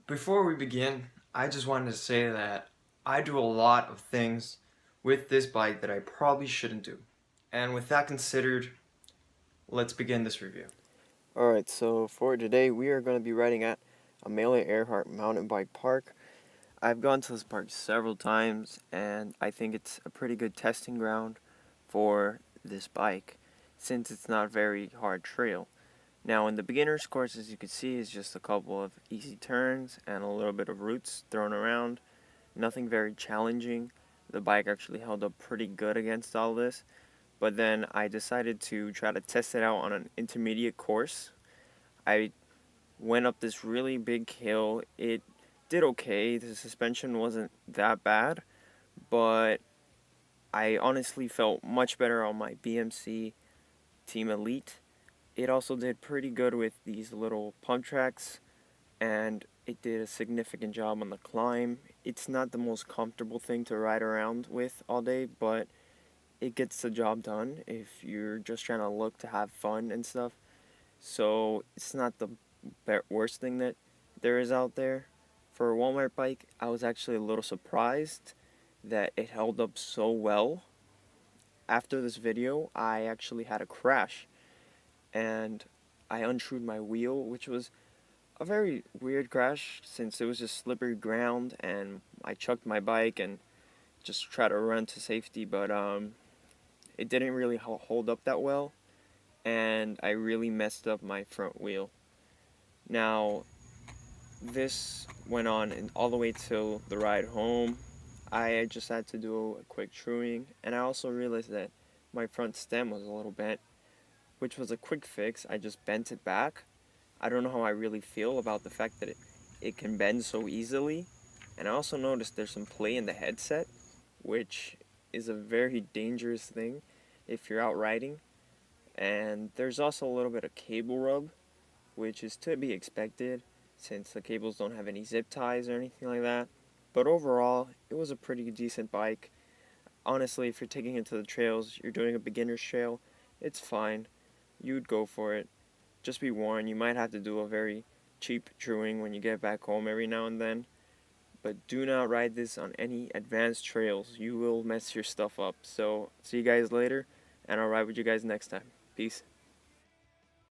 Before we begin, I just wanted to say that I do a lot of things with this bike that I probably shouldn't do. And with that considered, let's begin this review. Alright, so for today we are going to be riding at Amelia Earhart Mountain Bike Park. I've gone to this park several times and I think it's a pretty good testing ground for this bike since it's not a very hard trail. Now in the beginner's course, as you can see, is just a couple of easy turns and a little bit of roots thrown around. Nothing very challenging. The bike actually held up pretty good against all this. But then I decided to try to test it out on an intermediate course. I went up this really big hill. It did okay. The suspension wasn't that bad, but I honestly felt much better on my BMC Team Elite. It also did pretty good with these little pump tracks, and it did a significant job on the climb. It's not the most comfortable thing to ride around with all day, but it gets the job done if you're just trying to look to have fun and stuff. So it's not the worst thing that there is out there. For a Walmart bike, I was actually a little surprised that it held up so well. After this video, I actually had a crash and I untrued my wheel, which was a very weird crash since it was just slippery ground and I chucked my bike and just tried to run to safety, but it didn't really hold up that well and I really messed up my front wheel. Now, this went on all the way till the ride home. I just had to do a quick truing, and I also realized that my front stem was a little bent, which was a quick fix. I just bent it back. I don't know how I really feel about the fact that it can bend so easily. And I also noticed there's some play in the headset, which is a very dangerous thing if you're out riding. And there's also a little bit of cable rub, which is to be expected since the cables don't have any zip ties or anything like that. But overall, it was a pretty decent bike. Honestly, if you're taking it to the trails, you're doing a beginner's trail, it's fine. You'd go for it. Just be warned, you might have to do a very cheap truing when you get back home every now and then. But do not ride this on any advanced trails. You will mess your stuff up. So, see you guys later, and I'll ride with you guys next time. Peace.